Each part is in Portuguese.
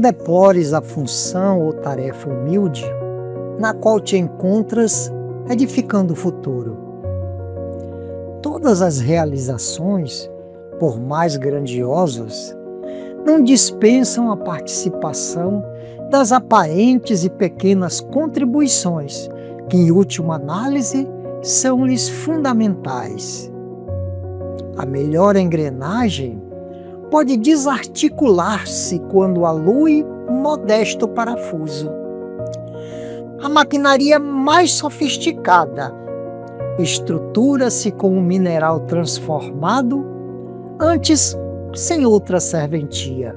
deplores a função ou tarefa humilde na qual te encontras edificando o futuro. Todas as realizações, por mais grandiosas, não dispensam a participação das aparentes e pequenas contribuições que, em última análise, são-lhes fundamentais. A melhor engrenagem pode desarticular-se quando alui modesto parafuso. A maquinaria mais sofisticada estrutura-se com um mineral transformado, antes sem outra serventia.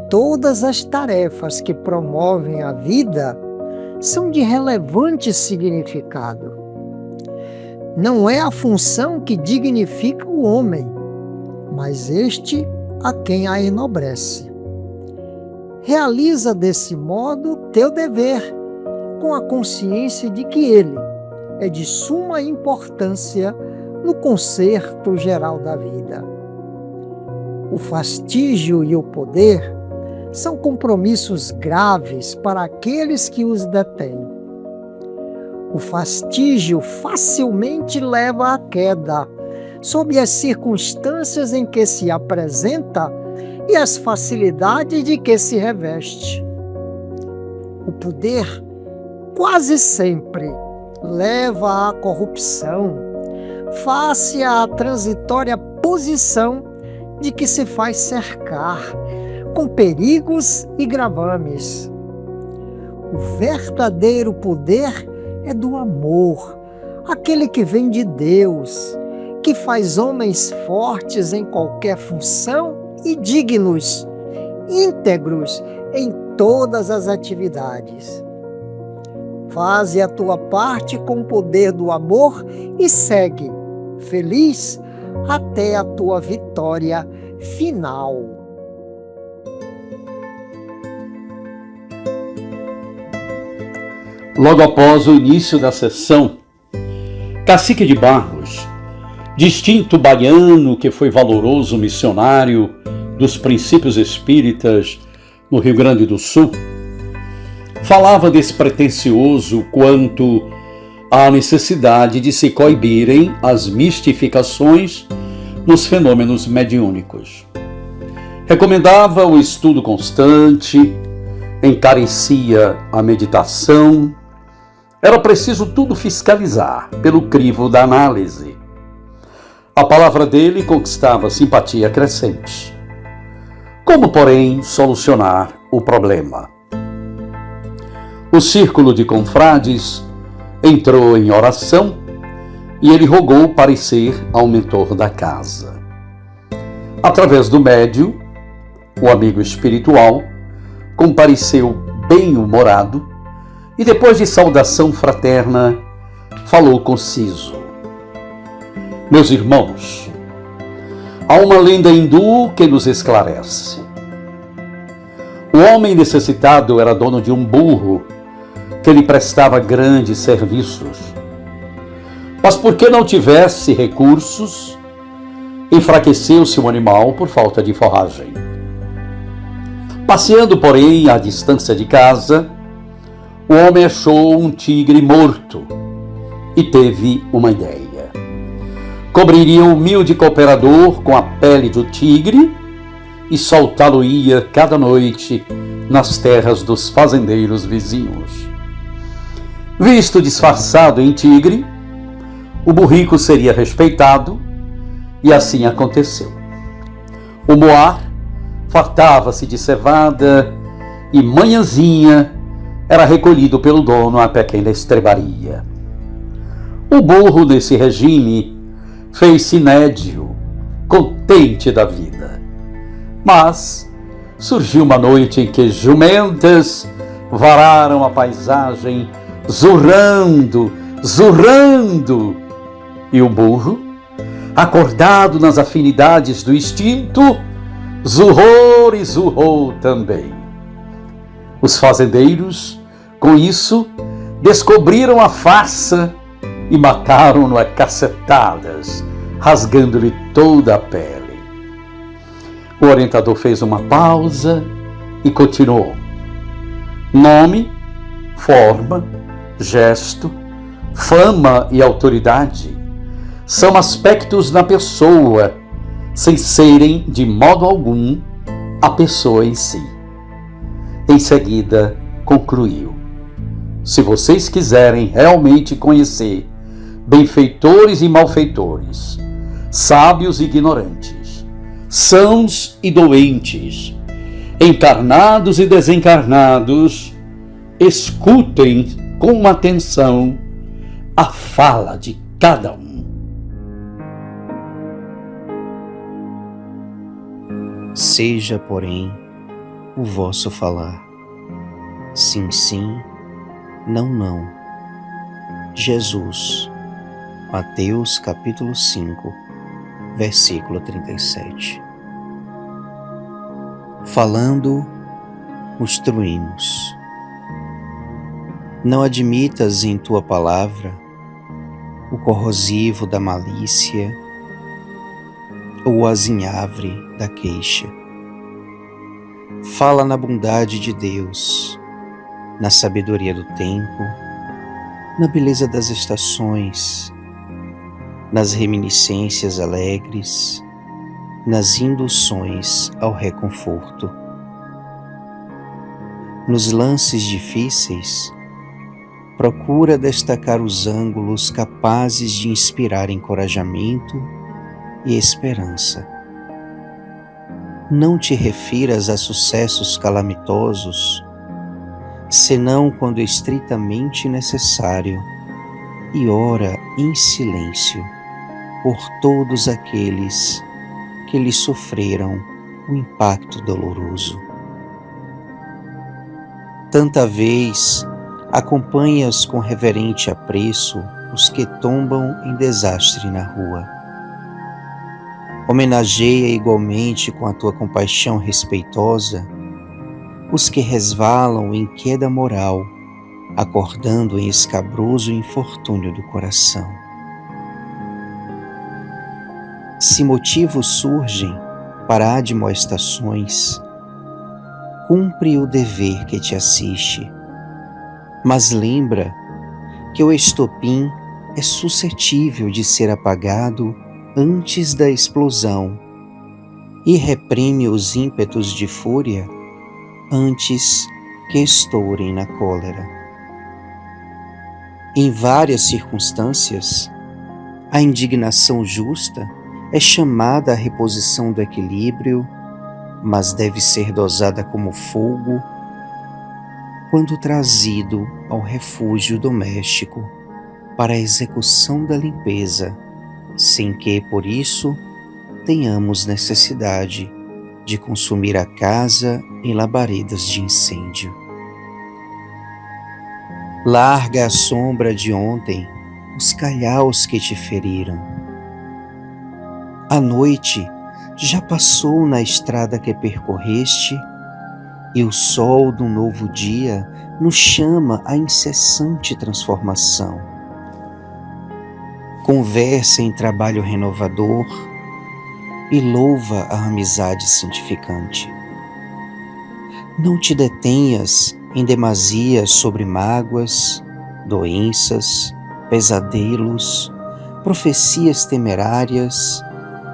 Todas as tarefas que promovem a vida são de relevante significado. Não é a função que dignifica o homem, mas este a quem a enobrece. Realiza desse modo teu dever, com a consciência de que ele é de suma importância no concerto geral da vida. O fastígio e o poder são compromissos graves para aqueles que os detêm. O fastígio facilmente leva à queda, sob as circunstâncias em que se apresenta e as facilidades de que se reveste. O poder quase sempre leva à corrupção, face à transitória posição de que se faz cercar, com perigos e gravames. O verdadeiro poder é do amor, aquele que vem de Deus, que faz homens fortes em qualquer função e dignos, íntegros em todas as atividades. Faze a tua parte com o poder do amor e segue, feliz, até a tua vitória final. Logo após o início da sessão, Cacique de Barros, distinto baiano que foi valoroso missionário dos princípios espíritas no Rio Grande do Sul, falava despretensioso quanto à necessidade de se coibirem as mistificações nos fenômenos mediúnicos. Recomendava o estudo constante, encarecia a meditação. Era preciso tudo fiscalizar pelo crivo da análise. A palavra dele conquistava simpatia crescente. Como, porém, solucionar o problema? O círculo de confrades entrou em oração e ele rogou parecer ao mentor da casa. Através do médium, o amigo espiritual compareceu bem-humorado e, depois de saudação fraterna, falou conciso. Meus irmãos, há uma lenda hindu que nos esclarece. O homem necessitado era dono de um burro que lhe prestava grandes serviços. Mas porque não tivesse recursos, enfraqueceu-se o animal por falta de forragem. Passeando, porém, à distância de casa, o homem achou um tigre morto e teve uma ideia. Cobriria o humilde cooperador com a pele do tigre e soltá-lo-ia cada noite nas terras dos fazendeiros vizinhos. Visto disfarçado em tigre, o burrico seria respeitado, e assim aconteceu. O moar fartava-se de cevada e manhãzinha era recolhido pelo dono à pequena estrebaria. O burro desse regime fez-se nédio, contente da vida. Mas surgiu uma noite em que jumentas vararam a paisagem, zurrando, e o burro, acordado nas afinidades do instinto, zurrou e zurrou também. Os fazendeiros, com isso, descobriram a farsa e mataram-no a cacetadas, rasgando-lhe toda a pele. O orientador fez uma pausa E continuou: nome, forma, gesto, fama e autoridade são aspectos da pessoa, sem serem de modo algum a pessoa em si. Em seguida, concluiu: se vocês quiserem realmente conhecer benfeitores e malfeitores, sábios e ignorantes, sãos e doentes, encarnados e desencarnados, escutem com atenção a fala de cada um. Seja, porém, o vosso falar sim, sim, não, não. Jesus, Mateus capítulo 5, versículo 37. Falando, construímos. Não admitas em tua palavra o corrosivo da malícia ou o azinhavre da queixa. Fala na bondade de Deus, na sabedoria do tempo, na beleza das estações, nas reminiscências alegres, nas induções ao reconforto. Nos lances difíceis, procura destacar os ângulos capazes de inspirar encorajamento e esperança. Não te refiras a sucessos calamitosos, senão quando estritamente necessário, e ora em silêncio por todos aqueles que lhe sofreram o impacto doloroso. Tanta vez acompanhas com reverente apreço os que tombam em desastre na rua. Homenageia igualmente com a tua compaixão respeitosa os que resvalam em queda moral, acordando em escabroso infortúnio do coração. Se motivos surgem para admoestações, cumpre o dever que te assiste, mas lembra que o estopim é suscetível de ser apagado antes da explosão e reprime os ímpetos de fúria antes que estourem na cólera. Em várias circunstâncias, a indignação justa é chamada à reposição do equilíbrio, mas deve ser dosada como fogo quando trazido ao refúgio doméstico para a execução da limpeza, sem que, por isso, tenhamos necessidade de consumir a casa em labaredas de incêndio. Larga a sombra de ontem os calhaus que te feriram. A noite já passou na estrada que percorreste, e o sol do novo dia nos chama à incessante transformação. Conversa em trabalho renovador e louva a amizade santificante. Não te detenhas em demasia sobre mágoas, doenças, pesadelos, profecias temerárias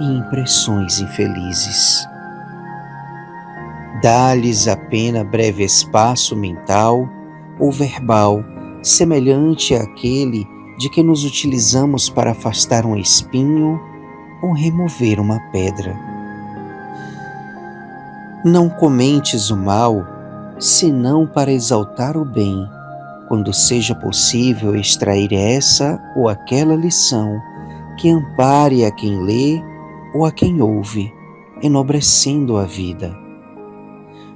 e impressões infelizes. Dá-lhes apenas breve espaço mental ou verbal, semelhante àquele de que nos utilizamos para afastar um espinho ou remover uma pedra. Não comentes o mal, senão para exaltar o bem, quando seja possível extrair essa ou aquela lição que ampare a quem lê ou a quem ouve, enobrecendo a vida.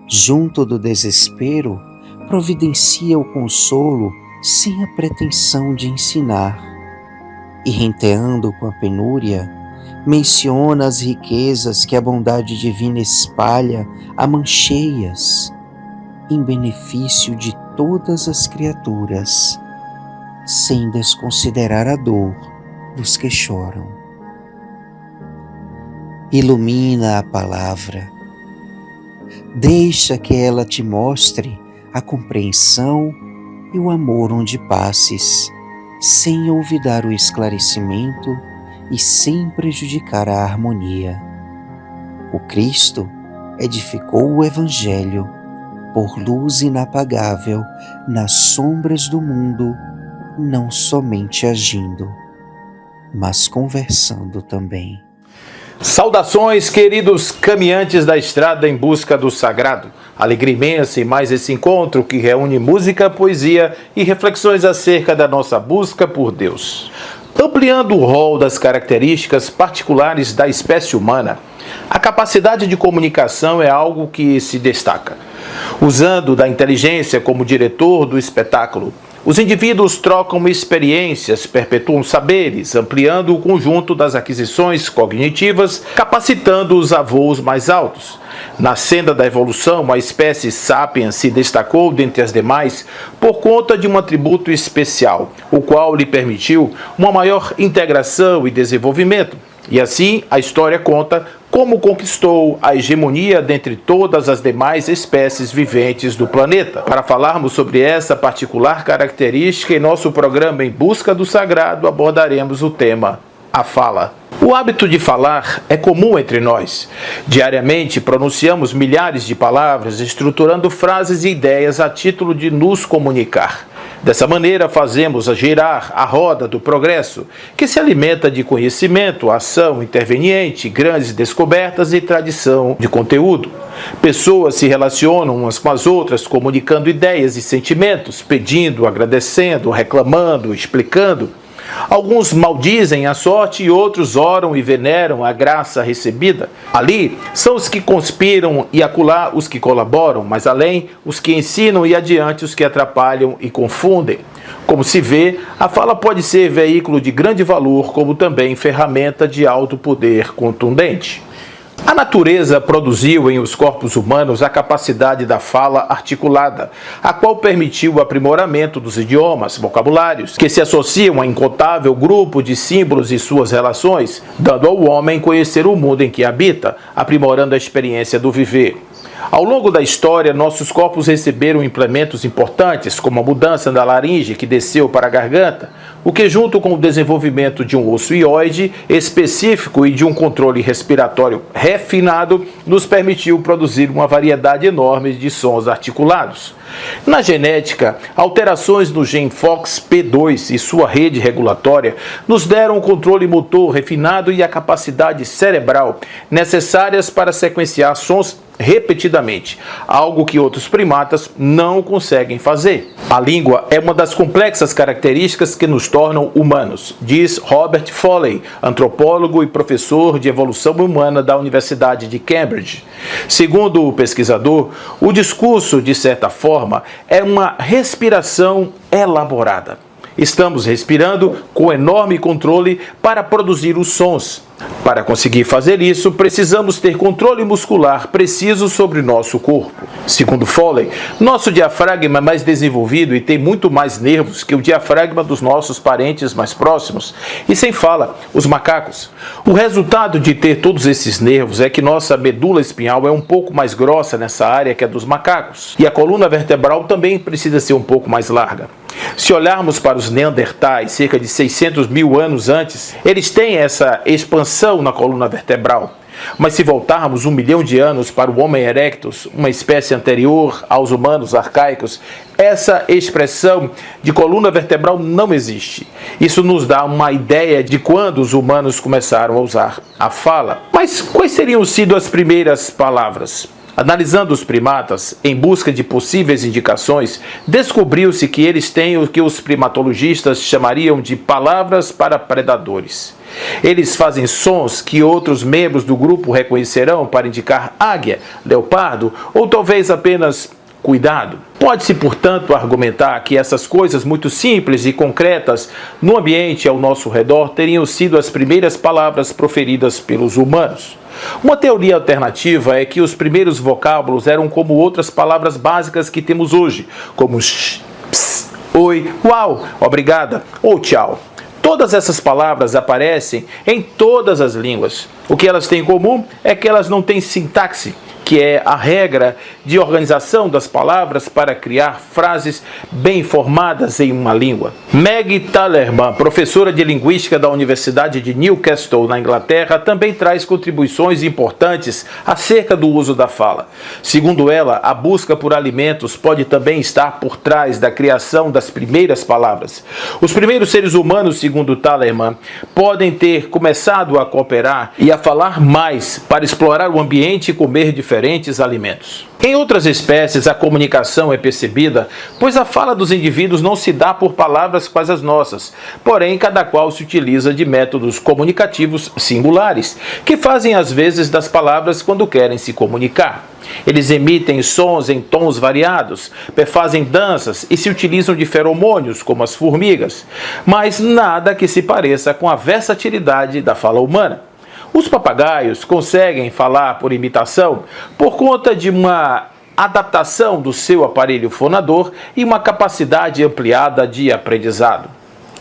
Junto do desespero, providencia o consolo sem a pretensão de ensinar, e renteando com a penúria, menciona as riquezas que a bondade divina espalha a mancheias, em benefício de todas as criaturas, sem desconsiderar a dor dos que choram. Ilumina a palavra, Deixa que ela te mostre a compreensão e o amor onde passes, sem olvidar o esclarecimento e sem prejudicar a harmonia. O Cristo edificou o Evangelho por luz inapagável nas sombras do mundo, não somente agindo, mas conversando também. Saudações, queridos caminhantes da estrada em busca do sagrado. Alegria imensa em mais esse encontro que reúne música, poesia e reflexões acerca da nossa busca por Deus. Ampliando o rol das características particulares da espécie humana, a capacidade de comunicação é algo que se destaca. Usando da inteligência como diretor do espetáculo, os indivíduos trocam experiências, perpetuam saberes, ampliando o conjunto das aquisições cognitivas, capacitando-os a voos mais altos. Na senda da evolução, a espécie Sapiens se destacou dentre as demais por conta de um atributo especial, o qual lhe permitiu uma maior integração e desenvolvimento. E assim, a história conta como conquistou a hegemonia dentre todas as demais espécies viventes do planeta. Para falarmos sobre essa particular característica, em nosso programa Em Busca do Sagrado, abordaremos o tema A Fala. O hábito de falar é comum entre nós. Diariamente pronunciamos milhares de palavras, estruturando frases e ideias a título de nos comunicar. Dessa maneira, fazemos girar a roda do progresso, que se alimenta de conhecimento, ação interveniente, grandes descobertas e tradição de conteúdo. Pessoas se relacionam umas com as outras, comunicando ideias e sentimentos, pedindo, agradecendo, reclamando, explicando. Alguns maldizem a sorte e outros oram e veneram a graça recebida. Ali são os que conspiram e acolá os que colaboram, mas além os que ensinam e adiante os que atrapalham e confundem. Como se vê, a fala pode ser veículo de grande valor, como também ferramenta de alto poder contundente. A natureza produziu em os corpos humanos a capacidade da fala articulada, a qual permitiu o aprimoramento dos idiomas, vocabulários, que se associam a incontável grupo de símbolos e suas relações, dando ao homem conhecer o mundo em que habita, aprimorando a experiência do viver. Ao longo da história, nossos corpos receberam implementos importantes, como a mudança da laringe que desceu para a garganta, o que, junto com o desenvolvimento de um osso hioide específico e de um controle respiratório refinado, nos permitiu produzir uma variedade enorme de sons articulados. Na genética, alterações no gene FOXP2 e sua rede regulatória nos deram o controle motor refinado e a capacidade cerebral necessárias para sequenciar sons repetidamente, algo que outros primatas não conseguem fazer. A língua é uma das complexas características que nos tornam humanos, diz Robert Foley, antropólogo e professor de evolução humana da Universidade de Cambridge. Segundo o pesquisador, o discurso, de certa forma, é uma respiração elaborada. Estamos respirando com enorme controle para produzir os sons. Para conseguir fazer isso, precisamos ter controle muscular preciso sobre nosso corpo. Segundo Foley, nosso diafragma é mais desenvolvido e tem muito mais nervos que o diafragma dos nossos parentes mais próximos, e sem fala, os macacos. O resultado de ter todos esses nervos é que nossa medula espinhal é um pouco mais grossa nessa área que a dos macacos, e a coluna vertebral também precisa ser um pouco mais larga. Se olharmos para os neandertais, cerca de 600 mil anos antes, eles têm essa expansão na coluna vertebral. Mas se voltarmos 1 milhão de anos para o Homo erectus, uma espécie anterior aos humanos arcaicos, essa expressão de coluna vertebral não existe. Isso nos dá uma ideia de quando os humanos começaram a usar a fala. Mas quais teriam sido as primeiras palavras? Analisando os primatas, em busca de possíveis indicações, descobriu-se que eles têm o que os primatologistas chamariam de palavras para predadores. Eles fazem sons que outros membros do grupo reconhecerão para indicar águia, leopardo ou talvez apenas cuidado. Pode-se, portanto, argumentar que essas coisas muito simples e concretas no ambiente ao nosso redor teriam sido as primeiras palavras proferidas pelos humanos. Uma teoria alternativa é que os primeiros vocábulos eram como outras palavras básicas que temos hoje, como sh, ps, oi, uau, obrigada ou tchau. Todas essas palavras aparecem em todas as línguas. O que elas têm em comum é que elas não têm sintaxe, que é a regra de organização das palavras para criar frases bem formadas em uma língua. Meg Tallerman, professora de linguística da Universidade de Newcastle, na Inglaterra, também traz contribuições importantes acerca do uso da fala. Segundo ela, a busca por alimentos pode também estar por trás da criação das primeiras palavras. Os primeiros seres humanos, segundo Tallerman, podem ter começado a cooperar e a falar mais para explorar o ambiente e comer diferentes alimentos. Em outras espécies, a comunicação é percebida, pois a fala dos indivíduos não se dá por palavras quais as nossas, porém cada qual se utiliza de métodos comunicativos singulares, que fazem às vezes das palavras quando querem se comunicar. Eles emitem sons em tons variados, fazem danças e se utilizam de feromônios, como as formigas, mas nada que se pareça com a versatilidade da fala humana. Os papagaios conseguem falar por imitação por conta de uma adaptação do seu aparelho fonador e uma capacidade ampliada de aprendizado.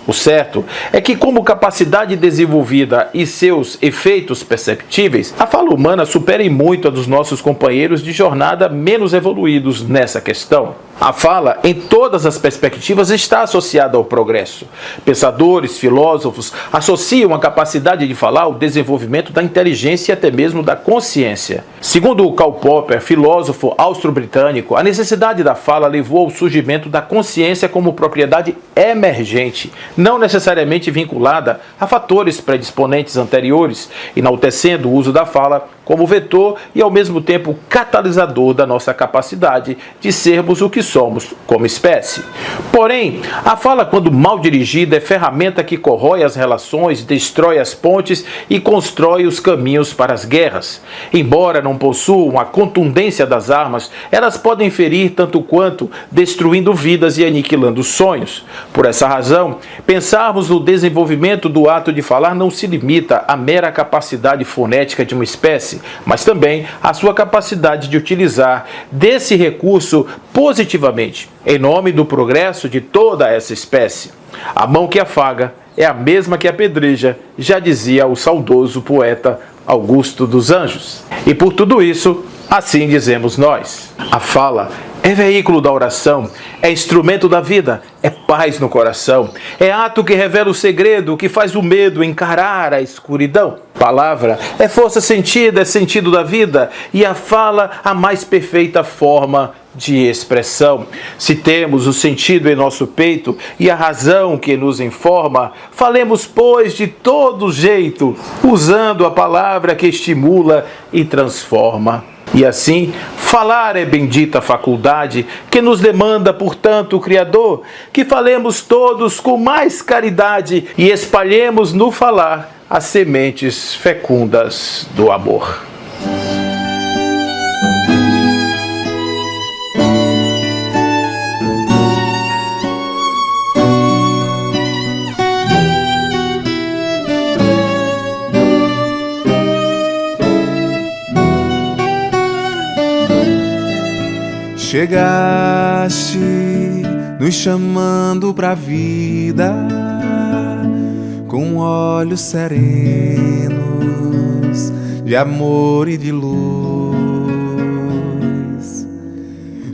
O certo é que, como capacidade desenvolvida e seus efeitos perceptíveis, a fala humana supera em muito a dos nossos companheiros de jornada menos evoluídos nessa questão. A fala, em todas as perspectivas, está associada ao progresso. Pensadores, filósofos associam a capacidade de falar ao desenvolvimento da inteligência e até mesmo da consciência. Segundo Karl Popper, filósofo austro-britânico, a necessidade da fala levou ao surgimento da consciência como propriedade emergente, não necessariamente vinculada a fatores predisponentes anteriores, enaltecendo o uso da fala como vetor e ao mesmo tempo catalisador da nossa capacidade de sermos o que somos como espécie. Porém, a fala, quando mal dirigida, é ferramenta que corrói as relações, destrói as pontes e constrói os caminhos para as guerras. Embora não possuam a contundência das armas, elas podem ferir tanto quanto, destruindo vidas e aniquilando sonhos. Por essa razão, pensarmos no desenvolvimento do ato de falar não se limita à mera capacidade fonética de uma espécie, mas também à sua capacidade de utilizar desse recurso positivamente, em nome do progresso de toda essa espécie. A mão que afaga é a mesma que apedreja, já dizia o saudoso poeta Augusto dos Anjos. E por tudo isso, assim dizemos nós. A fala é veículo da oração, é instrumento da vida, é paz no coração, é ato que revela o segredo, que faz o medo encarar a escuridão. Palavra é força sentida, é sentido da vida, e a fala a mais perfeita forma de expressão. Se temos o sentido em nosso peito e a razão que nos informa, falemos, pois, de todo jeito, usando a palavra que estimula e transforma. E assim, falar é bendita faculdade que nos demanda, portanto, o Criador, que falemos todos com mais caridade e espalhemos no falar as sementes fecundas do amor. Chegaste nos chamando pra vida, com olhos serenos de amor e de luz.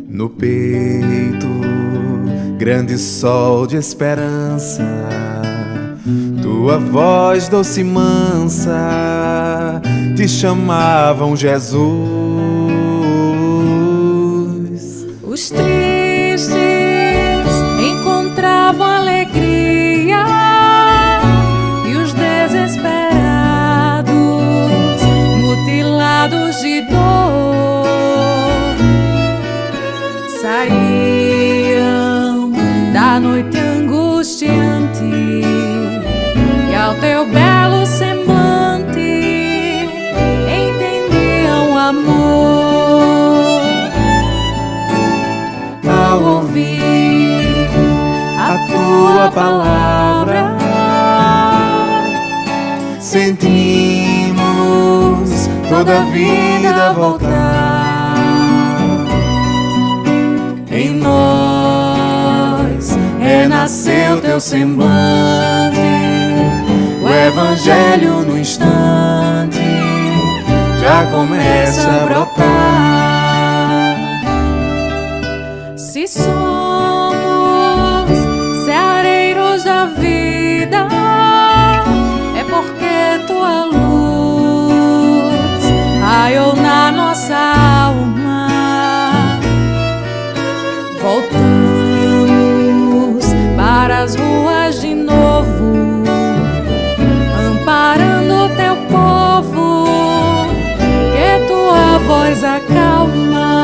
No peito, grande sol de esperança, tua voz doce e mansa te chamavam Jesus. Os tristes encontravam alegria e os desesperados, mutilados de dor, saíam da noite angustiante e ao teu belo semblante entendiam o amor. Ao ouvir a tua palavra, sentimos toda a vida voltar. em nós renasceu teu semblante, o Evangelho no instante já começa a brotar. somos ceareiros da vida, é porque tua luz raiou na nossa alma. Voltamos para as ruas de novo, amparando teu povo, que tua voz acalma.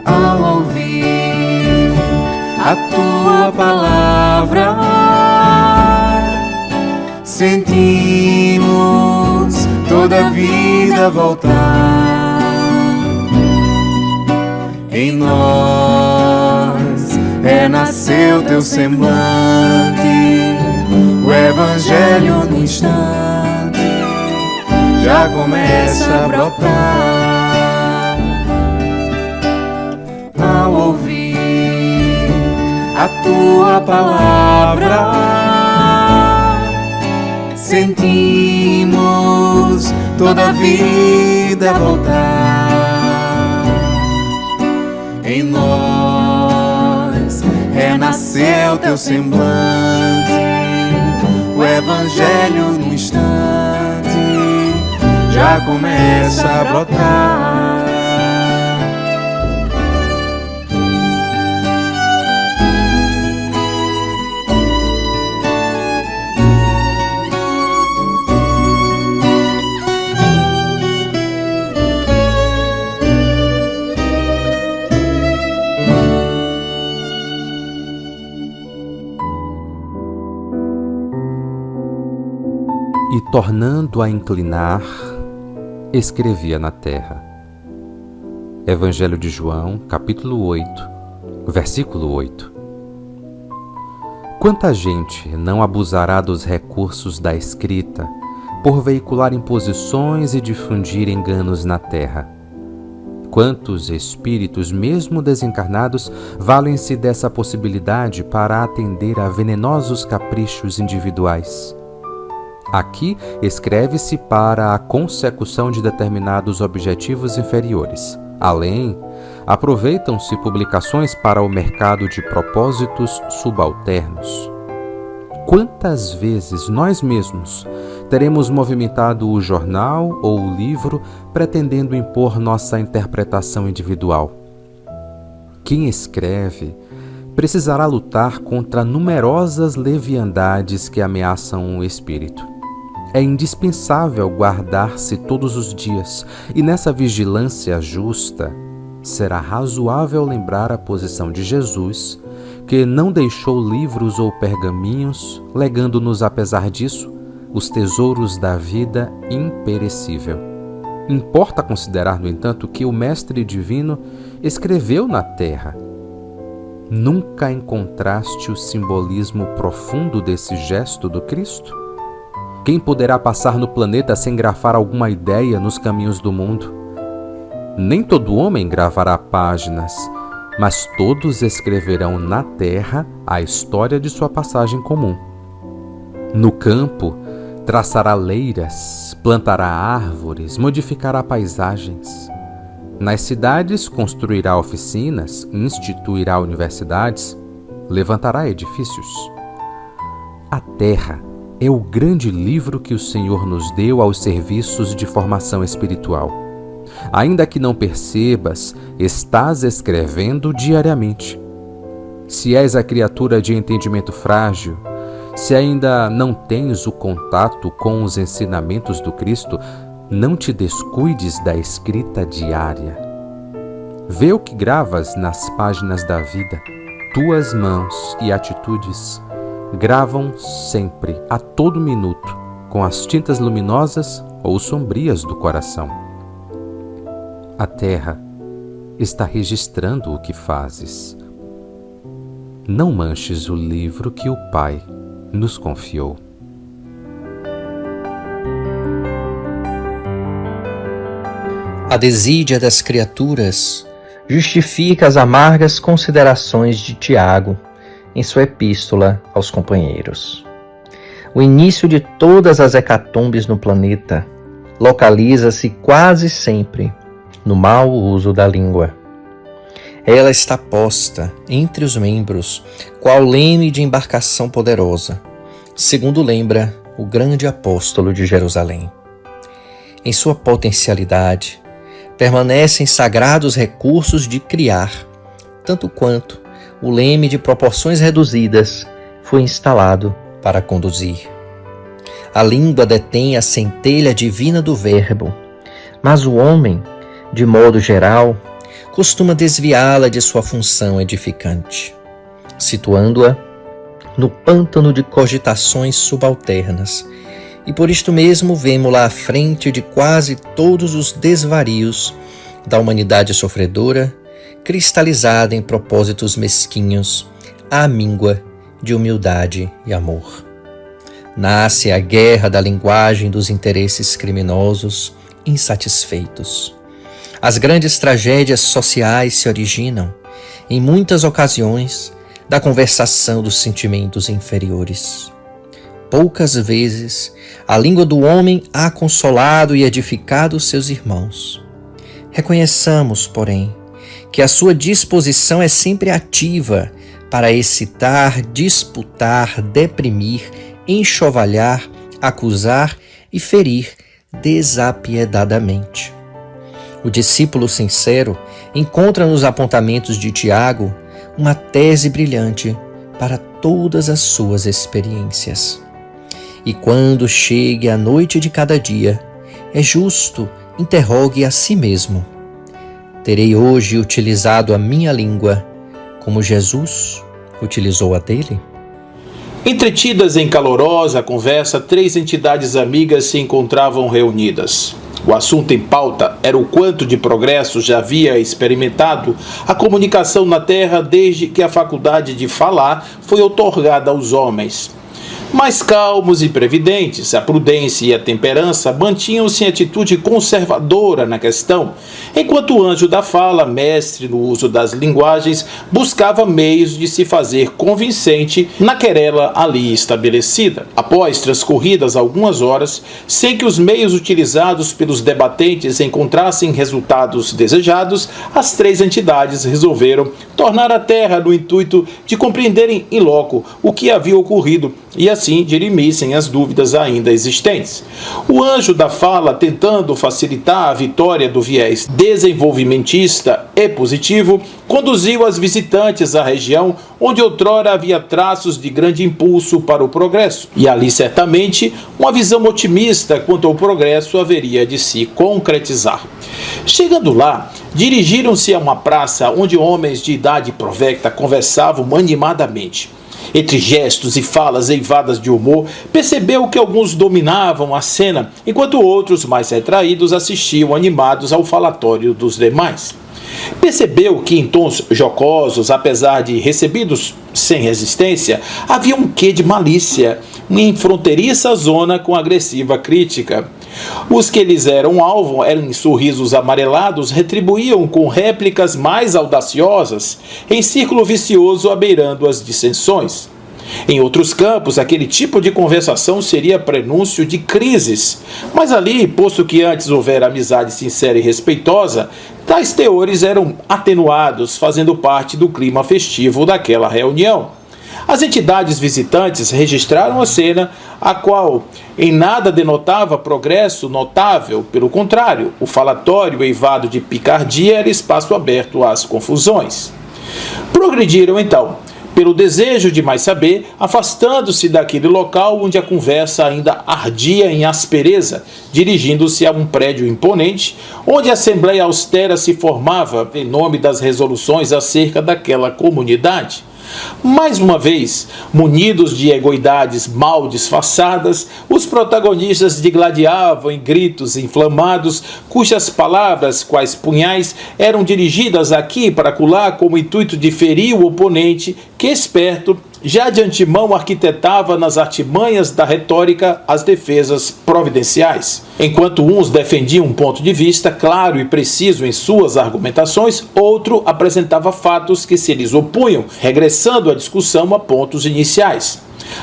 Ao ouvir a tua palavra, sentimos toda a vida voltar. Em nós renasceu teu semblante, o Evangelho no instante já começa a brotar. Ao ouvir a tua palavra, sentimos toda a vida voltar. Em nós renasceu teu semblante, o Evangelho no instante já começa a brotar. E tornando a inclinar, escrevia na terra. Evangelho de João, capítulo 8, versículo 8. Quanta gente não abusará dos recursos da escrita por veicular imposições e difundir enganos na terra? Quantos espíritos, mesmo desencarnados, valem-se dessa possibilidade para atender a venenosos caprichos individuais? Aqui escreve-se para a consecução de determinados objetivos inferiores. Além, aproveitam-se publicações para o mercado de propósitos subalternos. Quantas vezes nós mesmos teremos movimentado o jornal ou o livro pretendendo impor nossa interpretação individual? Quem escreve precisará lutar contra numerosas leviandades que ameaçam o espírito. É indispensável guardar-se todos os dias, e nessa vigilância justa será razoável lembrar a posição de Jesus, que não deixou livros ou pergaminhos, legando-nos, apesar disso, os tesouros da vida imperecível. Importa considerar, no entanto, que o Mestre Divino escreveu na terra. Nunca encontraste o simbolismo profundo desse gesto do Cristo? Quem poderá passar no planeta sem grafar alguma ideia nos caminhos do mundo? Nem todo homem gravará páginas, mas todos escreverão na terra a história de sua passagem comum. No campo, traçará leiras, plantará árvores, modificará paisagens. Nas cidades, construirá oficinas, instituirá universidades, levantará edifícios. A terra é o grande livro que o Senhor nos deu aos serviços de formação espiritual. Ainda que não percebas, estás escrevendo diariamente. Se és a criatura de entendimento frágil, se ainda não tens o contato com os ensinamentos do Cristo, não te descuides da escrita diária. Vê o que gravas nas páginas da vida. Tuas mãos e atitudes gravam sempre, a todo minuto, com as tintas luminosas ou sombrias do coração. A terra está registrando o que fazes. Não manches o livro que o Pai nos confiou. A desídia das criaturas justifica as amargas considerações de Tiago em sua epístola aos companheiros. O início de todas as hecatombes no planeta localiza-se quase sempre no mau uso da língua. Ela está posta entre os membros, qual leme de embarcação poderosa, segundo lembra o grande apóstolo de Jerusalém. Em sua potencialidade, permanecem sagrados recursos de criar, tanto quanto o leme de proporções reduzidas foi instalado para conduzir. A língua detém a centelha divina do verbo, mas o homem, de modo geral, costuma desviá-la de sua função edificante, situando-a no pântano de cogitações subalternas, e por isto mesmo vemo-la à frente de quase todos os desvarios da humanidade sofredora, cristalizada em propósitos mesquinhos, à míngua de humildade e amor. Nasce a guerra da linguagem dos interesses criminosos insatisfeitos. As grandes tragédias sociais se originam, em muitas ocasiões, da conversação dos sentimentos inferiores. Poucas vezes a língua do homem ha consolado e edificado seus irmãos. Reconheçamos, porém, que a sua disposição é sempre ativa para excitar, disputar, deprimir, enxovalhar, acusar e ferir desapiedadamente. O discípulo sincero encontra nos apontamentos de Tiago uma tese brilhante para todas as suas experiências. E quando chegue a noite de cada dia, é justo interrogue a si mesmo: terei hoje utilizado a minha língua como Jesus utilizou a dele? Entretidas em calorosa conversa, 3 entidades amigas se encontravam reunidas. O assunto em pauta era o quanto de progresso já havia experimentado a comunicação na Terra desde que a faculdade de falar foi outorgada aos homens. Mais calmos e previdentes, a prudência e a temperança mantinham-se em atitude conservadora na questão, enquanto o anjo da fala, mestre no uso das linguagens, buscava meios de se fazer convincente na querela ali estabelecida. Após transcorridas algumas horas, sem que os meios utilizados pelos debatentes encontrassem resultados desejados, as 3 entidades resolveram tornar a Terra no intuito de compreenderem in loco o que havia ocorrido e assim dirimissem as dúvidas ainda existentes. O anjo da fala, tentando facilitar a vitória do viés desenvolvimentista e positivo, conduziu as visitantes à região onde outrora havia traços de grande impulso para o progresso, e ali certamente uma visão otimista quanto ao progresso haveria de se concretizar. Chegando lá, dirigiram-se a uma praça onde homens de idade provecta conversavam animadamente. Entre gestos e falas eivadas de humor, percebeu que alguns dominavam a cena, enquanto outros, mais retraídos, assistiam animados ao falatório dos demais. Percebeu que em tons jocosos, apesar de recebidos sem resistência, havia um quê de malícia, em fronteiriça zona com agressiva crítica. Os que lhes eram alvo, em sorrisos amarelados, retribuíam com réplicas mais audaciosas, em círculo vicioso abeirando as dissensões. Em outros campos, aquele tipo de conversação seria prenúncio de crises, mas ali, posto que antes houvera amizade sincera e respeitosa, tais teores eram atenuados, fazendo parte do clima festivo daquela reunião. As entidades visitantes registraram a cena, a qual em nada denotava progresso notável. Pelo contrário, o falatório eivado de picardia era espaço aberto às confusões. Progrediram então, pelo desejo de mais saber, afastando-se daquele local onde a conversa ainda ardia em aspereza, dirigindo-se a um prédio imponente, onde a assembleia austera se formava em nome das resoluções acerca daquela comunidade. Mais uma vez, munidos de egoidades mal disfarçadas, os protagonistas digladiavam em gritos inflamados, cujas palavras, quais punhais, eram dirigidas aqui para acolá com o intuito de ferir o oponente, que esperto, já de antemão arquitetava nas artimanhas da retórica as defesas providenciais. Enquanto uns defendiam um ponto de vista claro e preciso em suas argumentações, outro apresentava fatos que se lhes opunham, regressando a discussão a pontos iniciais.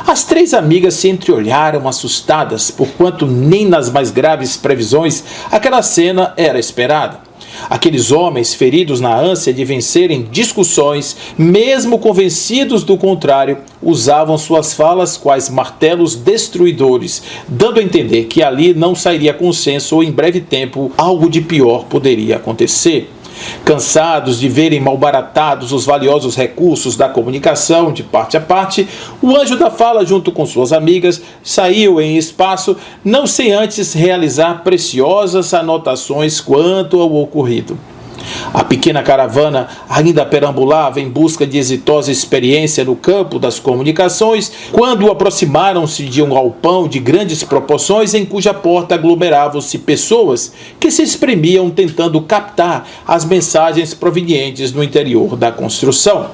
As 3 amigas se entreolharam assustadas, porquanto nem nas mais graves previsões aquela cena era esperada. Aqueles homens, feridos na ânsia de vencerem discussões, mesmo convencidos do contrário, usavam suas falas quais martelos destruidores, dando a entender que ali não sairia consenso ou em breve tempo algo de pior poderia acontecer. Cansados de verem malbaratados os valiosos recursos da comunicação de parte a parte, o anjo da fala, junto com suas amigas, saiu em espaço, não sem antes realizar preciosas anotações quanto ao ocorrido. A pequena caravana ainda perambulava em busca de exitosa experiência no campo das comunicações, quando aproximaram-se de um galpão de grandes proporções em cuja porta aglomeravam-se pessoas que se espremiam tentando captar as mensagens provenientes do interior da construção.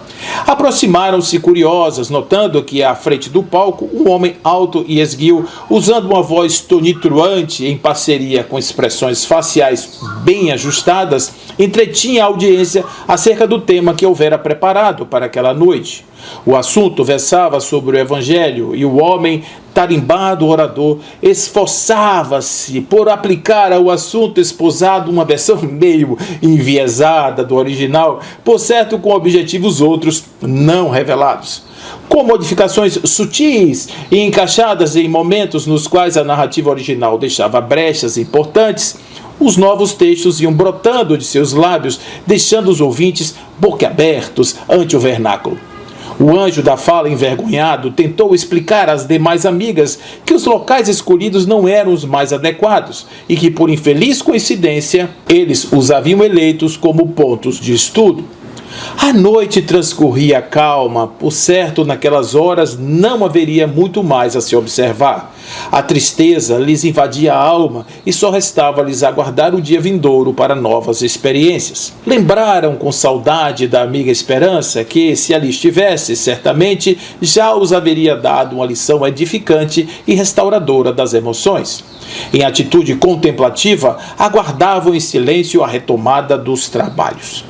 Aproximaram-se curiosas, notando que à frente do palco um homem alto e esguio, usando uma voz tonitruante em parceria com expressões faciais bem ajustadas, entretinha a audiência acerca do tema que houvera preparado para aquela noite. O assunto versava sobre o Evangelho e o homem tarimbado orador esforçava-se por aplicar ao assunto esposado uma versão meio enviesada do original, por certo com objetivos outros não revelados. Com modificações sutis e encaixadas em momentos nos quais a narrativa original deixava brechas importantes, os novos textos iam brotando de seus lábios, deixando os ouvintes boquiabertos ante o vernáculo. O anjo da fala, envergonhado, tentou explicar às demais amigas que os locais escolhidos não eram os mais adequados e que, por infeliz coincidência, eles os haviam eleitos como pontos de estudo. A noite transcorria calma, por certo, naquelas horas não haveria muito mais a se observar. A tristeza lhes invadia a alma e só restava-lhes aguardar o dia vindouro para novas experiências. Lembraram com saudade da amiga Esperança que, se ali estivesse, certamente já os haveria dado uma lição edificante e restauradora das emoções. Em atitude contemplativa, aguardavam em silêncio a retomada dos trabalhos.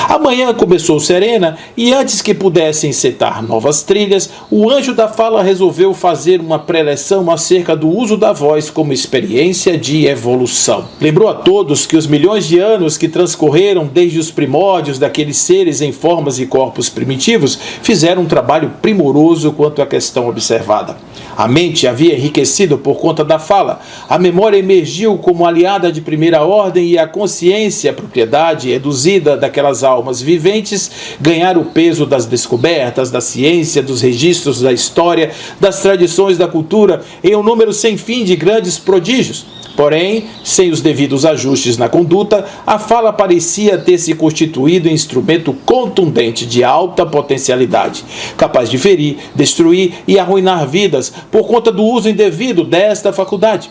A manhã começou serena e, antes que pudessem setar novas trilhas, o anjo da fala resolveu fazer uma preleção acerca do uso da voz como experiência de evolução. Lembrou a todos que os milhões de anos que transcorreram desde os primórdios daqueles seres em formas e corpos primitivos fizeram um trabalho primoroso quanto à questão observada. A mente havia enriquecido por conta da fala, a memória emergiu como aliada de primeira ordem e a consciência, a propriedade reduzida daquelas almas viventes, ganharam o peso das descobertas, da ciência, dos registros da história, das tradições da cultura, em um número sem fim de grandes prodígios. Porém, sem os devidos ajustes na conduta, a fala parecia ter se constituído em instrumento contundente de alta potencialidade, capaz de ferir, destruir e arruinar vidas por conta do uso indevido desta faculdade.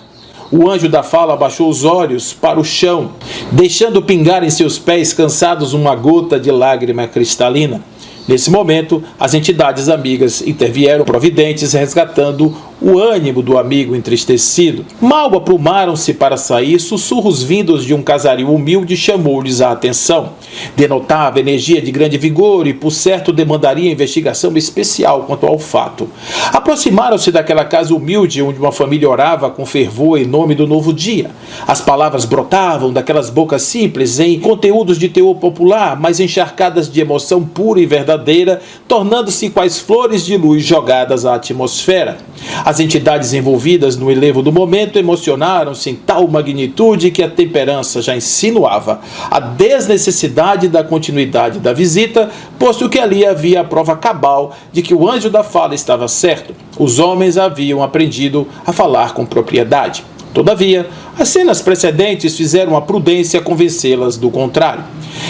O anjo da fala abaixou os olhos para o chão, deixando pingar em seus pés cansados uma gota de lágrima cristalina. Nesse momento, as entidades amigas intervieram providentes, resgatando o ânimo do amigo entristecido. Mal aprumaram-se para sair, sussurros vindos de um casario humilde chamou-lhes a atenção. Denotava energia de grande vigor e, por certo, demandaria investigação especial quanto ao fato. Aproximaram-se daquela casa humilde onde uma família orava com fervor em nome do novo dia. As palavras brotavam daquelas bocas simples em conteúdos de teor popular, mas encharcadas de emoção pura e verdadeira, tornando-se quais flores de luz jogadas à atmosfera. As entidades envolvidas no enlevo do momento emocionaram-se em tal magnitude que a temperança já insinuava a desnecessidade da continuidade da visita, posto que ali havia a prova cabal de que o anjo da fala estava certo. Os homens haviam aprendido a falar com propriedade. Todavia, as cenas precedentes fizeram a prudência convencê-las do contrário.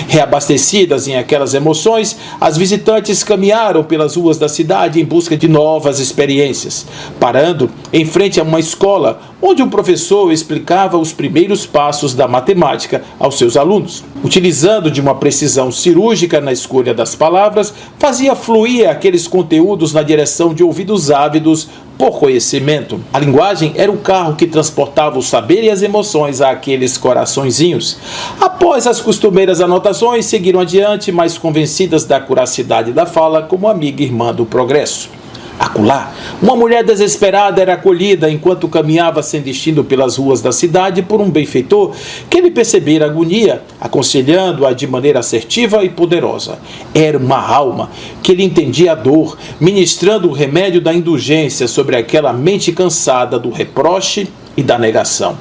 Reabastecidas em aquelas emoções, as visitantes caminharam pelas ruas da cidade em busca de novas experiências, parando em frente a uma escola onde um professor explicava os primeiros passos da matemática aos seus alunos. Utilizando de uma precisão cirúrgica na escolha das palavras, fazia fluir aqueles conteúdos na direção de ouvidos ávidos por conhecimento. A linguagem era o carro que transportava o saber e as emoções àqueles coraçõezinhos. Após as costumeiras anotações, seguiram adiante, mais convencidas da curacidade da fala como amiga e irmã do progresso. Acolá, uma mulher desesperada era acolhida enquanto caminhava sem destino pelas ruas da cidade por um benfeitor que lhe percebera a agonia, aconselhando-a de maneira assertiva e poderosa. Era uma alma que lhe entendia a dor, ministrando o remédio da indulgência sobre aquela mente cansada do reproche e da negação.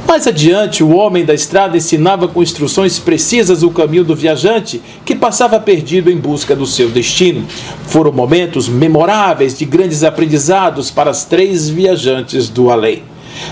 Mais adiante, o homem da estrada ensinava com instruções precisas o caminho do viajante que passava perdido em busca do seu destino. Foram momentos memoráveis de grandes aprendizados para as 3 viajantes do além.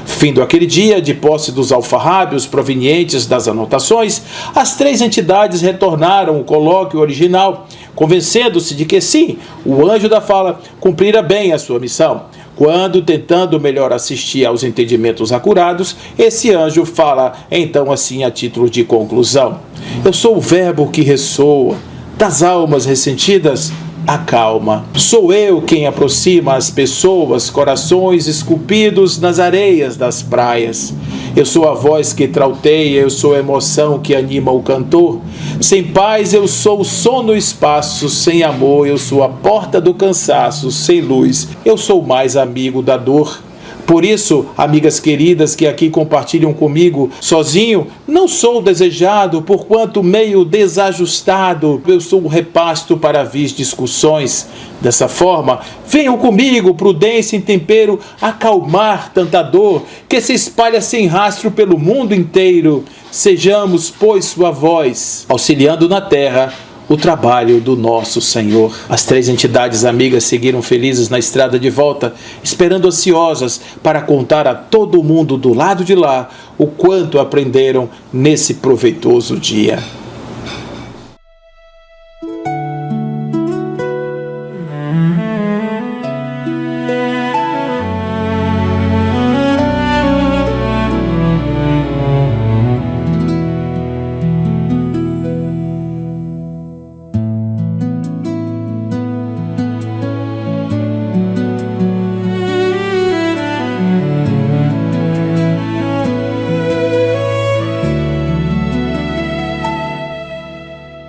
Findo aquele dia, de posse dos alfarrábios provenientes das anotações, as 3 entidades retornaram ao colóquio original, convencendo-se de que sim, o anjo da fala cumprira bem a sua missão. Quando, tentando melhor assistir aos entendimentos acurados, esse anjo fala então assim a título de conclusão: eu sou o verbo que ressoa, das almas ressentidas, acalma. Sou eu quem aproxima as pessoas, corações esculpidos nas areias das praias. Eu sou a voz que trauteia, eu sou a emoção que anima o cantor. Sem paz eu sou o som no espaço, sem amor eu sou a porta do cansaço, sem luz eu sou mais amigo da dor. Por isso, amigas queridas que aqui compartilham comigo, sozinho, não sou desejado, porquanto meio desajustado, eu sou o repasto para vis discussões. Dessa forma, venham comigo, prudência e tempero, acalmar tanta dor que se espalha sem rastro pelo mundo inteiro. Sejamos, pois, sua voz, auxiliando na terra o trabalho do nosso Senhor. As 3 entidades amigas seguiram felizes na estrada de volta, esperando ansiosas para contar a todo mundo do lado de lá o quanto aprenderam nesse proveitoso dia.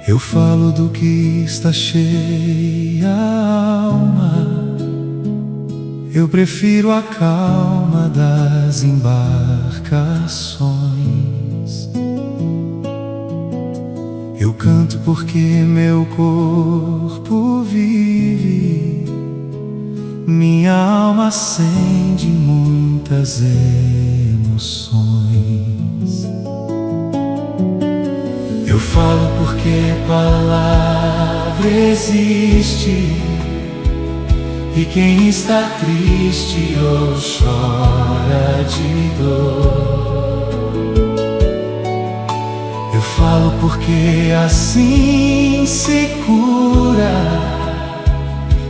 Eu falo do que está cheia a alma, eu prefiro a calma das embarcações. Eu canto porque meu corpo vive, minha alma acende muitas emoções. Eu falo porque palavra existe, e quem está triste ou chora de dor. Eu falo porque assim se cura,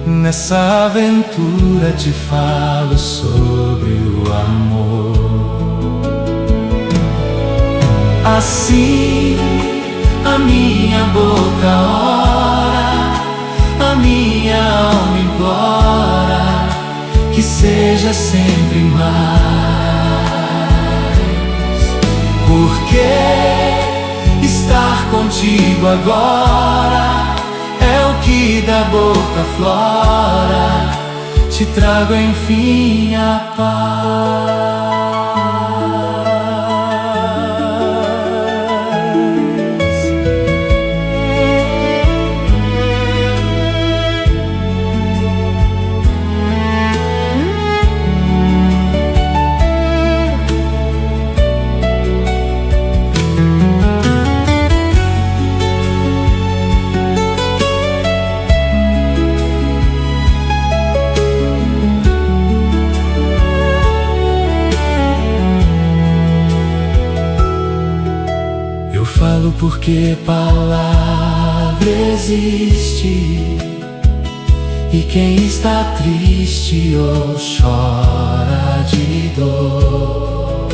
nessa aventura te falo sobre o amor. Assim a minha boca ora, a minha alma implora, que seja sempre mais. Porque estar contigo agora é o que da boca flora, te trago enfim a paz. Falo porque palavra existe, e quem está triste ou chora de dor.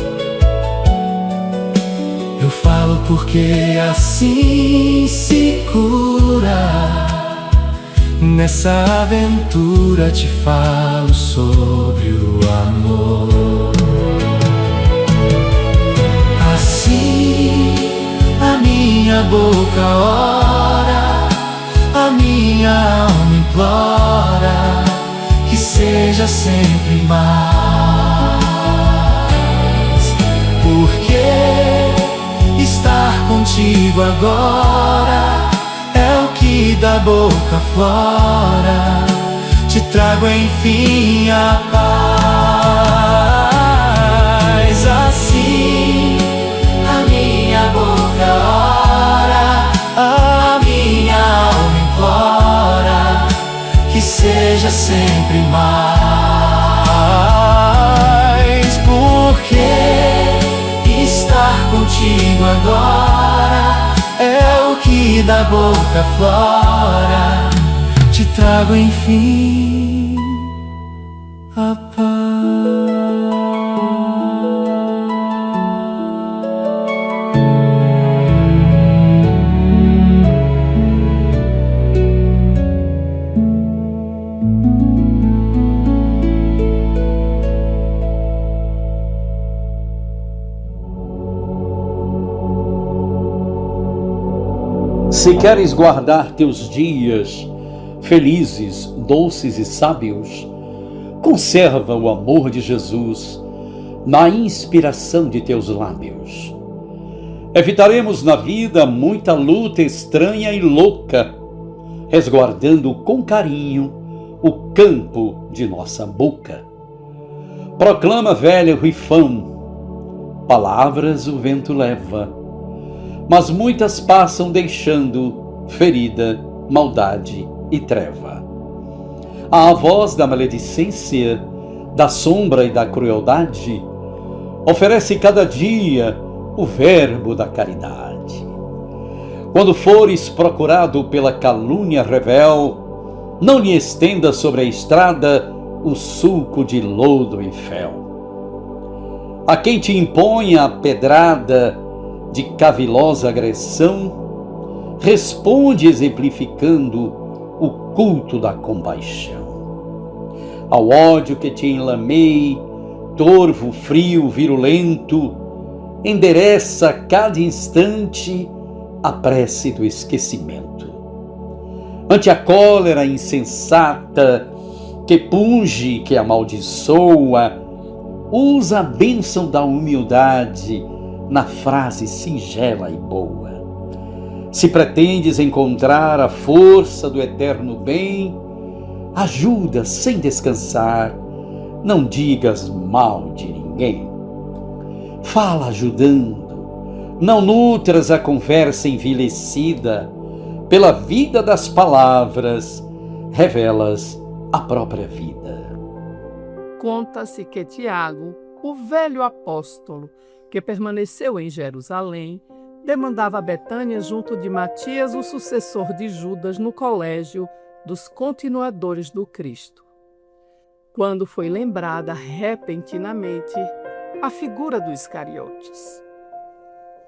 Eu falo porque assim se cura, nessa aventura te falo sobre o amor. Assim a minha boca ora, a minha alma implora, sempre mais, porque estar contigo agora é o que da boca flora, te trago enfim a paz. Assim a minha boca ora, a minha alma implora, que seja sempre mais, porque estar contigo agora é o que da boca flora, te trago enfim a paz. Se queres guardar teus dias felizes, doces e sábios, conserva o amor de Jesus na inspiração de teus lábios. Evitaremos na vida muita luta estranha e louca, resguardando com carinho o campo de nossa boca. Proclama, velho rifão, palavras o vento leva, mas muitas passam deixando ferida, maldade e treva. À voz da maledicência, da sombra e da crueldade, oferece cada dia o verbo da caridade. Quando fores procurado pela calúnia revel, não lhe estenda sobre a estrada o sulco de lodo e fel. A quem te impõe a pedrada de cavilosa agressão, responde exemplificando o culto da compaixão. Ao ódio que te enlamei, torvo, frio, virulento, endereça a cada instante a prece do esquecimento. Ante a cólera insensata que punge, que amaldiçoa, usa a bênção da humildade na frase singela e boa. Se pretendes encontrar a força do eterno bem, ajuda sem descansar, não digas mal de ninguém. Fala ajudando, não nutras a conversa envilecida, pela vida das palavras revelas a própria vida. Conta-se que Tiago, o velho apóstolo, que permaneceu em Jerusalém, demandava a Betânia junto de Matias, o sucessor de Judas, no colégio dos continuadores do Cristo. Quando foi lembrada repentinamente a figura do Iscariotes.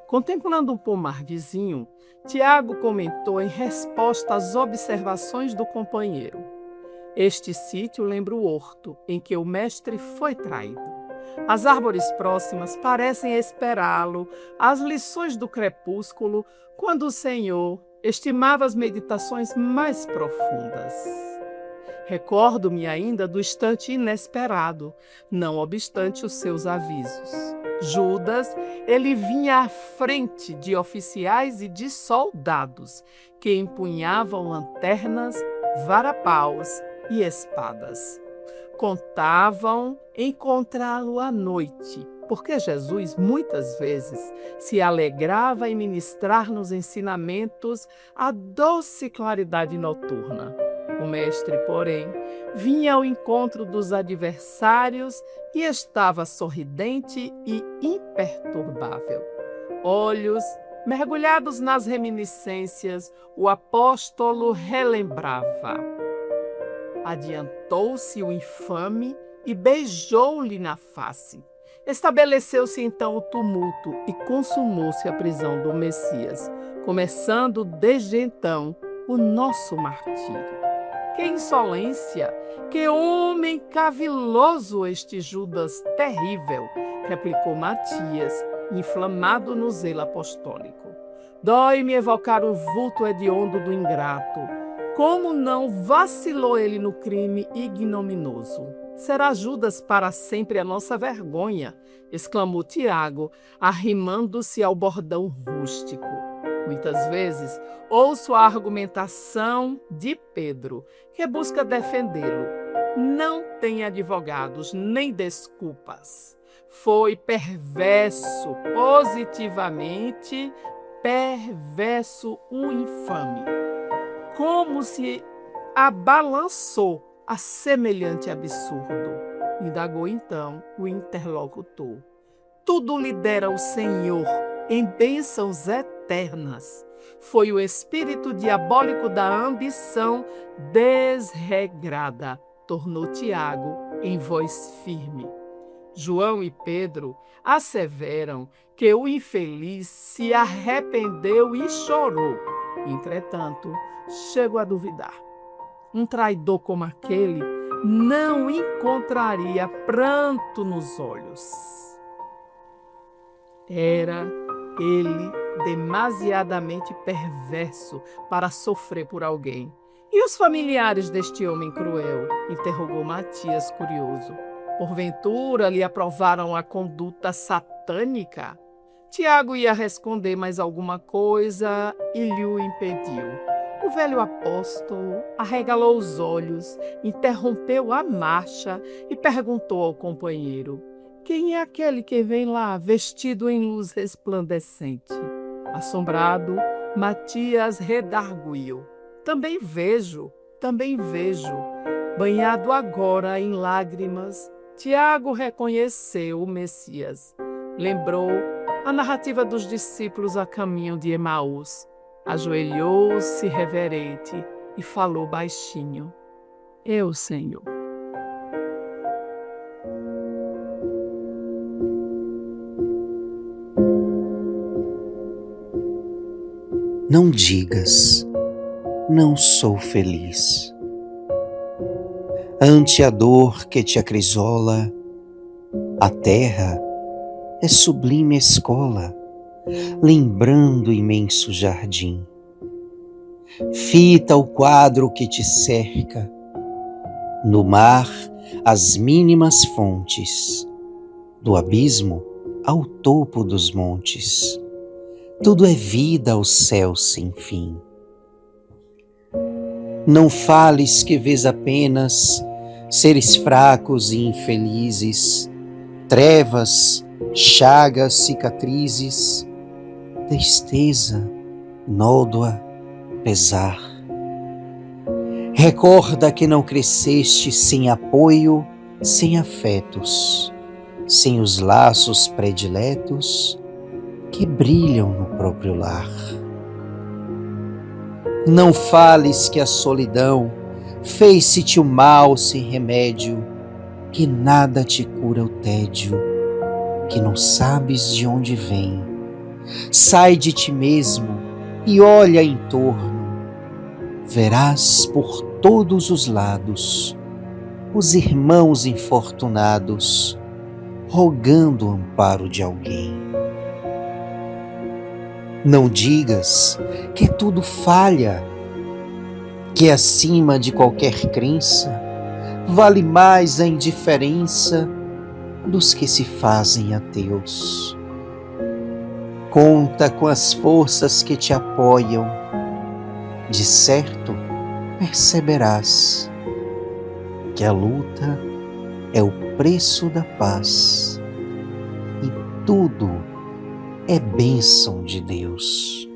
Contemplando um pomar vizinho, Tiago comentou em resposta às observações do companheiro: este sítio lembra o horto em que o mestre foi traído. As árvores próximas parecem esperá-lo, as lições do crepúsculo, quando o Senhor estimava as meditações mais profundas. Recordo-me ainda do instante inesperado, não obstante os seus avisos. Judas, ele vinha à frente de oficiais e de soldados, que empunhavam lanternas, varapaus e espadas. Contavam encontrá-lo à noite, porque Jesus muitas vezes se alegrava em ministrar nos ensinamentos a doce claridade noturna. O mestre, porém, vinha ao encontro dos adversários e estava sorridente e imperturbável. Olhos mergulhados nas reminiscências, o apóstolo relembrava. Adiantou-se o infame e beijou-lhe na face. Estabeleceu-se então o tumulto e consumou-se a prisão do Messias, começando desde então o nosso martírio. Que insolência! Que homem caviloso este Judas terrível! Replicou Matias, inflamado no zelo apostólico. Dói-me evocar o vulto hediondo do ingrato. Como não vacilou ele no crime ignominioso? será Judas para sempre a nossa vergonha, exclamou Tiago, arrimando-se ao bordão rústico. Muitas vezes ouço a argumentação de Pedro, que busca defendê-lo. Não tem advogados nem desculpas. Foi perverso, positivamente perverso, um infame. Como se abalançou a semelhante absurdo, indagou então o interlocutor. Tudo lhe dera o Senhor em bênçãos eternas. Foi o espírito diabólico da ambição desregrada, tornou Tiago em voz firme. João e Pedro asseveram que o infeliz se arrependeu e chorou. Entretanto, chego a duvidar. Um traidor como aquele não encontraria pranto nos olhos. Era ele demasiadamente perverso para sofrer por alguém. E os familiares deste homem cruel? Interrogou Matias, curioso. Porventura lhe aprovaram a conduta satânica? Tiago ia responder mais alguma coisa e lhe o impediu. O velho apóstolo arregalou os olhos, interrompeu a marcha e perguntou ao companheiro: quem é aquele que vem lá, vestido em luz resplandecente? Assombrado, Matias redarguiu: Também vejo. Banhado agora em lágrimas, Tiago reconheceu o Messias. Lembrou a narrativa dos discípulos a caminho de Emaús. Ajoelhou-se reverente e falou baixinho: Eu, Senhor. Não digas, não sou feliz. Ante a dor que te acrisola, a terra é sublime escola, lembrando imenso jardim. Fita o quadro que te cerca, no mar as mínimas fontes, do abismo ao topo dos montes. Tudo é vida ao céu sem fim. Não fales que vês apenas seres fracos e infelizes, trevas, chagas, cicatrizes, tristeza, nódoa, pesar. Recorda que não cresceste sem apoio, sem afetos, sem os laços prediletos que brilham no próprio lar. Não fales que a solidão fez-se-te o mal sem remédio, que nada te cura o tédio, que não sabes de onde vem. Sai de ti mesmo e olha em torno, verás por todos os lados os irmãos infortunados rogando o amparo de alguém. Não digas que tudo falha, que acima de qualquer crença vale mais a indiferença dos que se fazem ateus. Conta com as forças que te apoiam, de certo perceberás que a luta é o preço da paz e tudo é bênção de Deus.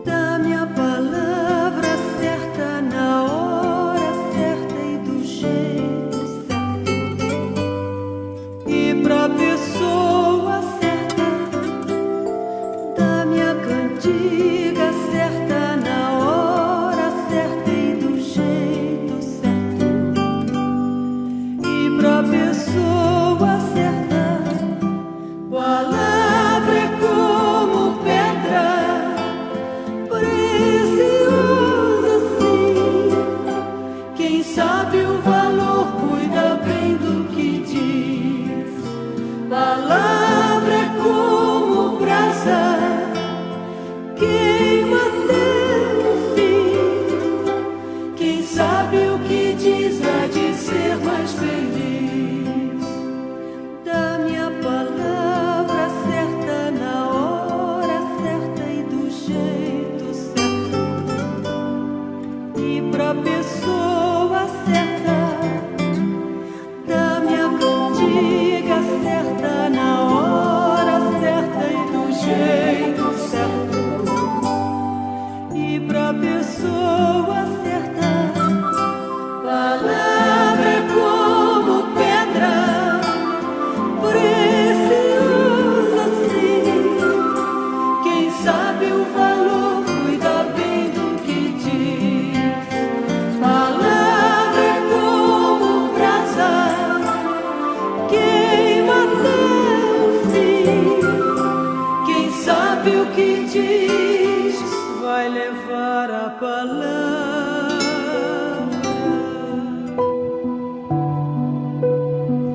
Dá-me a palavra certa na hora certa e do jeito certo. E pra pessoa certa pra pessoa certa, dá-me a cantiga certa na hora certa e do jeito certo. E pra pessoa certa, palavra é como pedra preciosa assim. Quem sabe o valor cuida bem do que diz. Palavra é como brasa, queima até o fim. Quem sabe o que diz vai levar a palavra.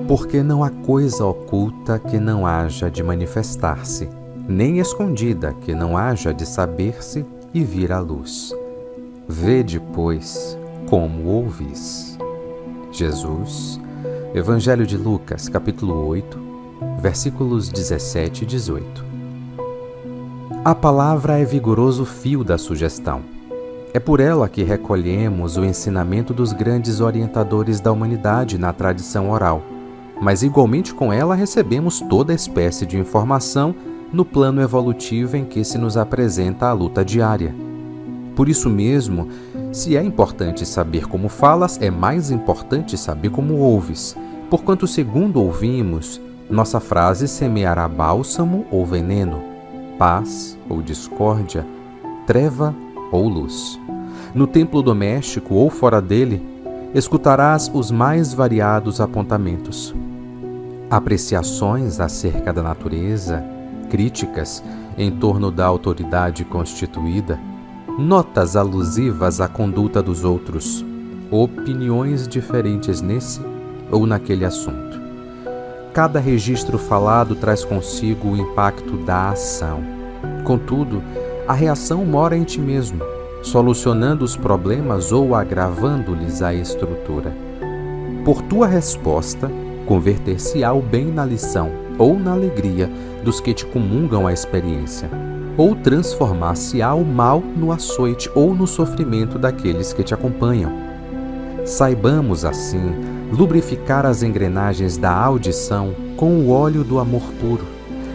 Porque não há coisa oculta que não haja de manifestar-se, nem escondida que não haja de saber-se e vir à luz. Vede, pois, como ouvis. Jesus, Evangelho de Lucas, capítulo 8, versículos 17 e 18. A palavra é vigoroso fio da sugestão. É por ela que recolhemos o ensinamento dos grandes orientadores da humanidade na tradição oral, mas igualmente com ela recebemos toda espécie de informação no plano evolutivo em que se nos apresenta a luta diária. Por isso mesmo, se é importante saber como falas, é mais importante saber como ouves, porquanto segundo ouvimos, nossa frase semeará bálsamo ou veneno, paz ou discórdia, treva ou luz. No templo doméstico ou fora dele, escutarás os mais variados apontamentos. Apreciações acerca da natureza, críticas em torno da autoridade constituída, notas alusivas à conduta dos outros, opiniões diferentes nesse ou naquele assunto. Cada registro falado traz consigo o impacto da ação. Contudo, a reação mora em ti mesmo, solucionando os problemas ou agravando-lhes a estrutura. Por tua resposta, converter-se-á o bem na lição ou na alegria dos que te comungam a experiência, ou transformar-se-á o mal no açoite ou no sofrimento daqueles que te acompanham. Saibamos, assim, lubrificar as engrenagens da audição com o óleo do amor puro,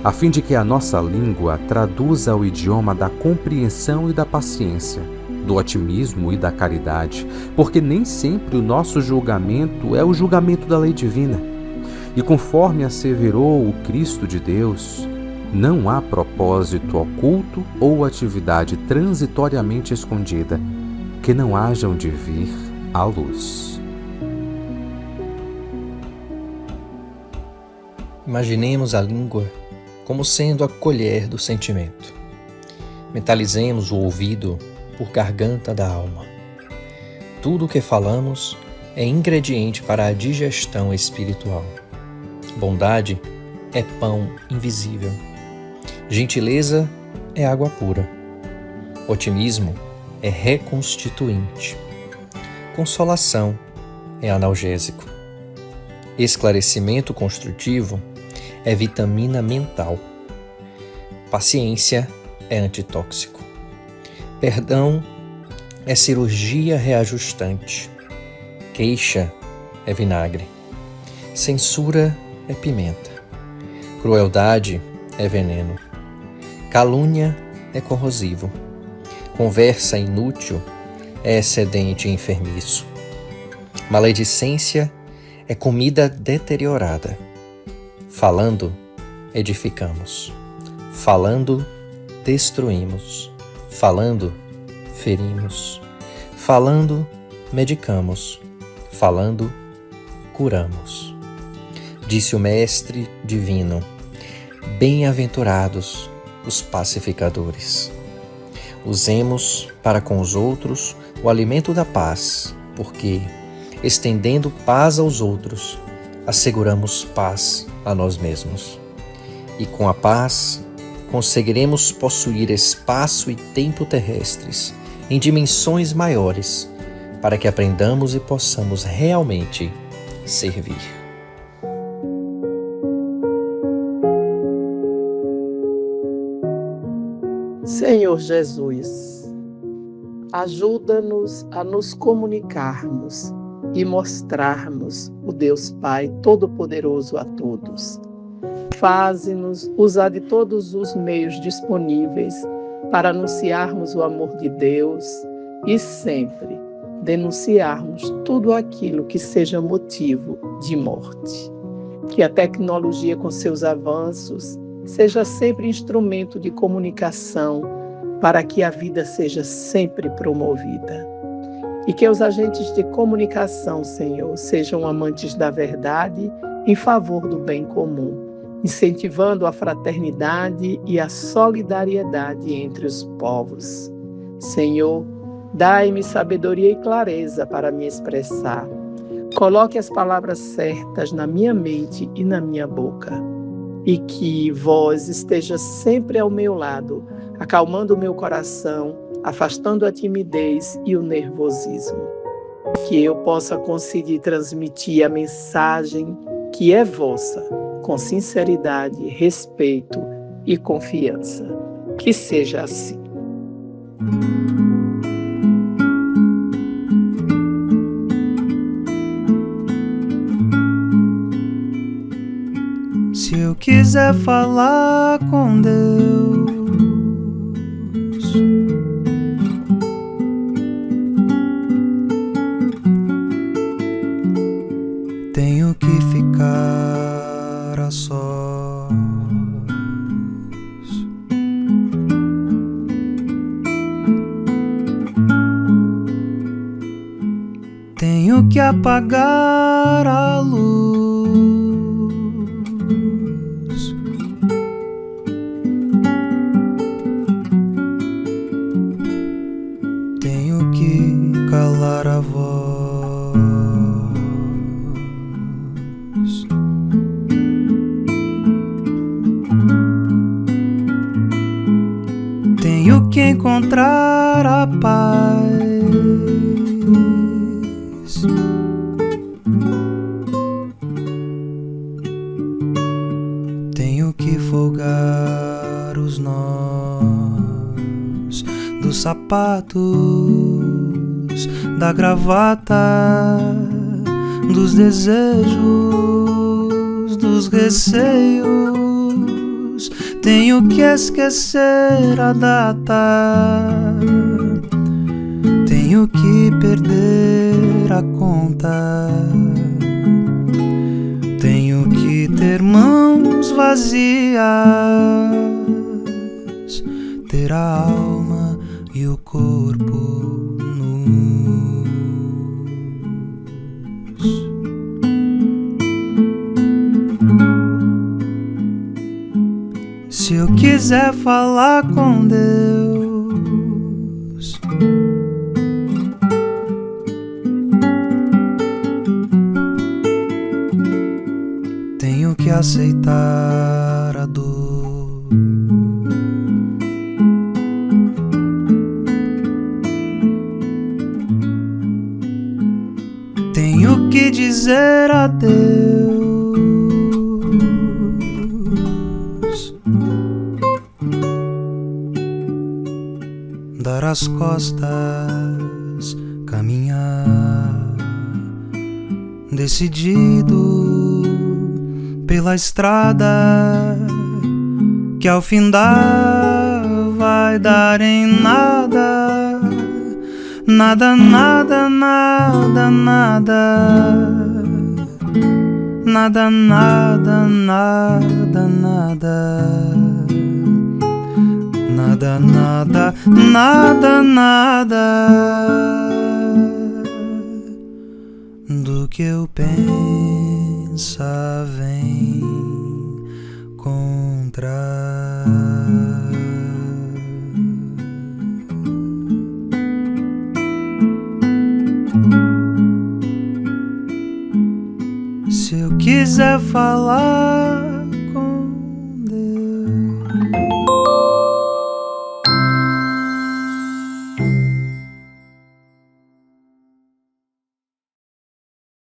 a fim de que a nossa língua traduza o idioma da compreensão e da paciência, do otimismo e da caridade, porque nem sempre o nosso julgamento é o julgamento da lei divina. E conforme asseverou o Cristo de Deus, não há propósito oculto ou atividade transitoriamente escondida que não hajam de vir à luz. Imaginemos a língua como sendo a colher do sentimento. Mentalizemos o ouvido por garganta da alma. Tudo o que falamos é ingrediente para a digestão espiritual. Bondade é pão invisível. Gentileza é água pura. Otimismo é reconstituinte. Consolação é analgésico. Esclarecimento construtivo é vitamina mental. Paciência é antitóxico. Perdão é cirurgia reajustante. Queixa é vinagre. Censura é pimenta. Crueldade é veneno. Calúnia é corrosivo. Conversa inútil é excedente enfermiço. Maledicência é comida deteriorada. Falando, edificamos. Falando, destruímos. Falando, ferimos. Falando, medicamos. Falando, curamos. Disse o Mestre Divino: bem-aventurados os pacificadores. Usemos para com os outros o alimento da paz, porque, estendendo paz aos outros, asseguramos paz a nós mesmos. E com a paz, conseguiremos possuir espaço e tempo terrestres em dimensões maiores, para que aprendamos e possamos realmente servir. Senhor Jesus, Ajuda-nos a nos comunicarmos e mostrarmos o Deus Pai Todo-Poderoso a todos. Faze-nos usar de todos os meios disponíveis para anunciarmos o amor de Deus e sempre denunciarmos tudo aquilo que seja motivo de morte. Que a tecnologia, com seus avanços, seja sempre instrumento de comunicação para que a vida seja sempre promovida. E que os agentes de comunicação, Senhor, sejam amantes da verdade em favor do bem comum, incentivando a fraternidade e a solidariedade entre os povos. Senhor, dai-me sabedoria e clareza para me expressar. Coloque as palavras certas na minha mente e na minha boca. E que vós esteja sempre ao meu lado, acalmando o meu coração, afastando a timidez e o nervosismo. Que eu possa conseguir transmitir a mensagem que é vossa, com sinceridade, respeito e confiança. Que seja assim. Se eu quiser falar com Deus, tenho que ficar a sós. Tenho que apagar a luz. Tenho que calar a voz. Tenho que encontrar a paz. Tenho que folgar os nós dos sapatos, da gravata, dos desejos, dos receios. Tenho que esquecer a data. Tenho que perder a conta. Tenho que ter mãos vazias, ter a alma e o corpo nus. Se eu quiser falar com Deus, tenho que aceitar a dor. Tenho que dizer adeus. Dar as costas, caminhar decidido pela estrada que ao findar vai dar em nada. Nada, nada, nada, nada. Nada, nada, nada, nada. Nada, nada, nada, nada do que eu pensa vem contra. Se eu quiser falar